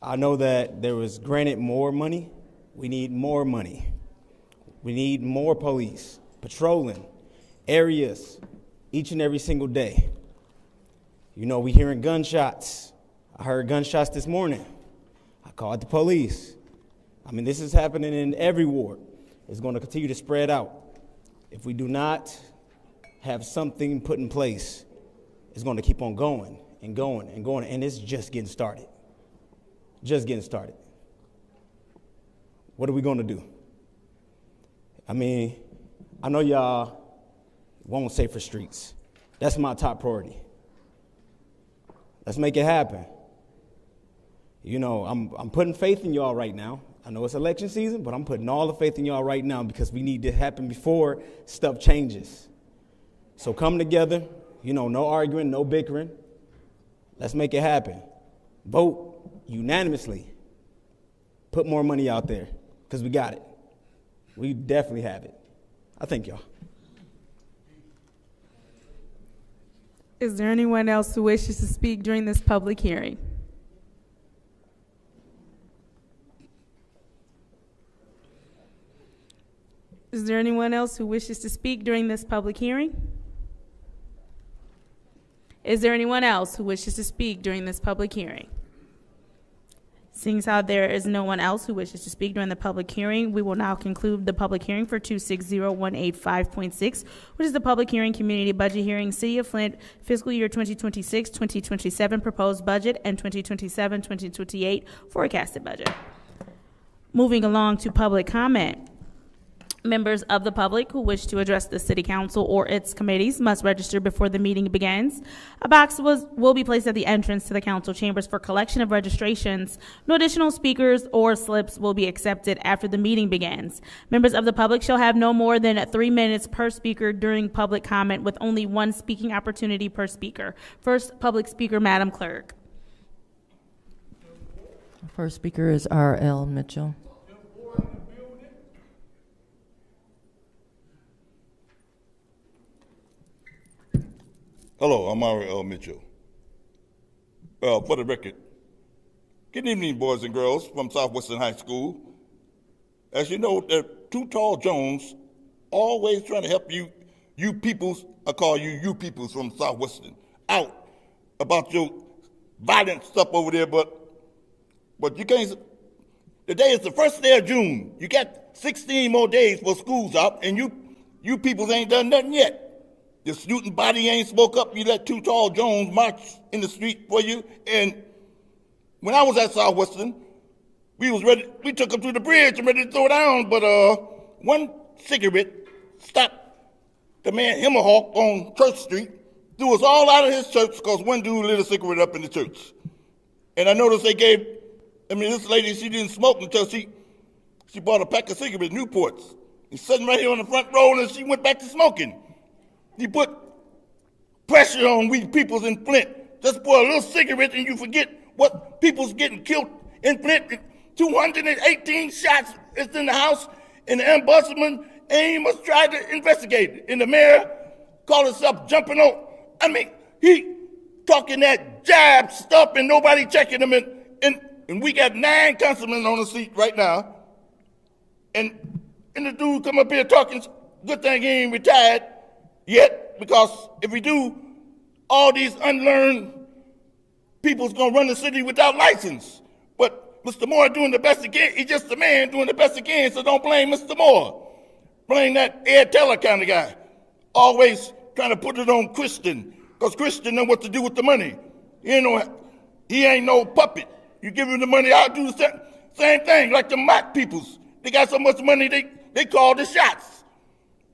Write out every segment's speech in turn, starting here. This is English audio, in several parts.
I know that there was granted more money. We need more money. We need more police patrolling areas each and every single day. You know, we hearing gunshots. I heard gunshots this morning. I called the police. I mean, this is happening in every ward. It's going to continue to spread out. If we do not have something put in place, it's going to keep on going and going and going, and it's just getting started. Just getting started. What are we going to do? I mean, I know y'all want safer streets. That's my top priority. Let's make it happen. You know, I'm putting faith in y'all right now. I know it's election season, but I'm putting all the faith in y'all right now because we need to happen before stuff changes. So come together, you know, no arguing, no bickering. Let's make it happen. Vote unanimously. Put more money out there because we got it. We definitely have it. I thank y'all. Is there anyone else who wishes to speak during this public hearing? Is there anyone else who wishes to speak during this public hearing? Is there anyone else who wishes to speak during this public hearing? Seeing as how there is no one else who wishes to speak during the public hearing, we will now conclude the public hearing for 260185.6, which is the public hearing community budget hearing, City of Flint, fiscal year 2026-2027 proposed budget and 2027-2028 forecasted budget. Moving along to public comment. Members of the public who wish to address the City Council or its committees must register before the meeting begins. A box will be placed at the entrance to the council chambers for collection of registrations. No additional speakers or slips will be accepted after the meeting begins. Members of the public shall have no more than 3 minutes per speaker during public comment, with only one speaking opportunity per speaker. First public speaker, Madam Clerk. First speaker is R.L. Mitchell. Hello, I'm R.L. Mitchell. For the record, good evening, boys and girls from Southwestern High School. As you know, the Too Tall Jones always trying to help you peoples, I call you peoples from Southwestern, out about your violent stuff over there, but you can't. Today is the first day of June. You got 16 more days for school's out, and you peoples ain't done nothing yet. The student body ain't spoke up. You let Too Tall Jones march in the street for you. And when I was at Southwestern, we took him to the bridge and ready to throw down, but one cigarette stopped the man Himmelhawk on Church Street, threw us all out of his church because one dude lit a cigarette up in the church. And I noticed this lady, she didn't smoke until she bought a pack of cigarettes, Newports. He's sitting right here on the front row, and she went back to smoking. You put pressure on we peoples in Flint. Just pour a little cigarette and you forget what people's getting killed in Flint. 218 shots is in the house, and the ombudsman ain't even tried to investigate it. And the mayor called himself jumping on. I mean, he talking that jab stuff and nobody checking him. And we got 9 councilmen on the seat right now. And the dude come up here talking, good thing he ain't retired yet, because if we do, all these unlearned people's gonna run the city without license. But Mr. Moore doing the best he can. He's just a man doing the best he can, so don't blame Mr. Moore. Blame that Ed Teller kind of guy. Always trying to put it on Christian, because Christian know what to do with the money. He ain't no puppet. You give him the money, I'll do the same thing, like the mock peoples. They got so much money, they call the shots.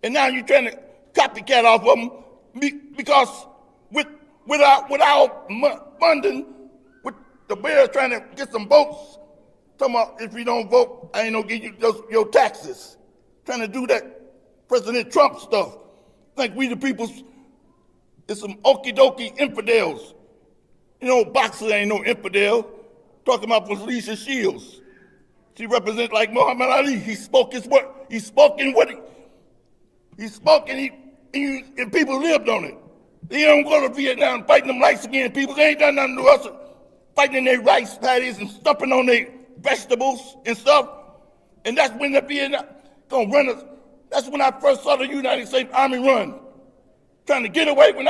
And now you're trying to copycat off of them because without funding, with the bears trying to get some votes, talking about if you don't vote, I ain't gonna give you your taxes. Trying to do that President Trump stuff. Think we the people's, it's some okie dokie infidels. You know, Boxer ain't no infidel. Talking about Felicia Shields. She represents like Muhammad Ali. He spoke his word. He spoke and people lived on it. They don't go to Vietnam fighting them light skinned people. They ain't done nothing to us. fighting in their rice paddies and stumping on their vegetables and stuff. And that's when they're gonna run us. That's when I first saw the United States Army run, trying to get away when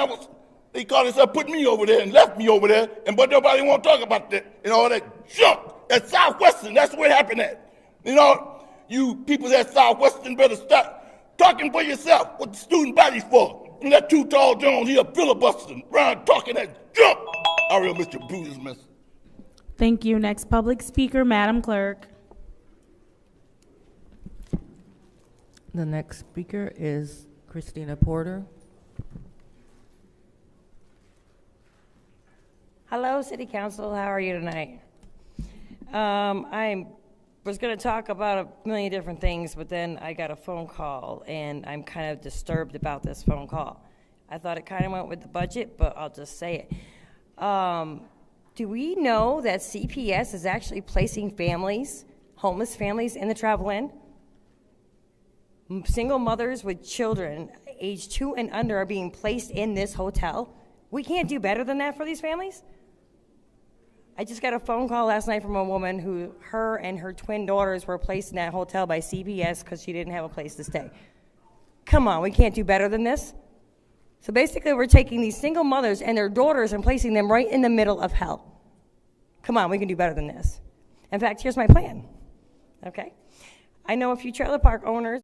they called themselves, put me over there and left me over there, but nobody want to talk about that and all that junk. At Southwestern, that's where it happened at. You know, you people at Southwestern better stop talking for yourself, what the student body's for. And that Too Tall Jones here filibustering around talking that junk. I real Mr. Bruce's mess. Thank you. Next public speaker, Madam Clerk. The next speaker is Christina Porter. Hello, City Council. How are you tonight? I was going to talk about a million different things, but then I got a phone call, and I'm kind of disturbed about this phone call. I thought it kind of went with the budget, but I'll just say it. Do we know that CPS is actually placing families, homeless families, in the travel inn? Single mothers with children, age 2 and under, are being placed in this hotel. We can't do better than that for these families? I just got a phone call last night from a woman who her and her twin daughters were placed in that hotel by CPS because she didn't have a place to stay. Come on, we can't do better than this? So basically we're taking these single mothers and their daughters and placing them right in the middle of hell. Come on, we can do better than this. In fact, here's my plan, okay? I know a few trailer park owners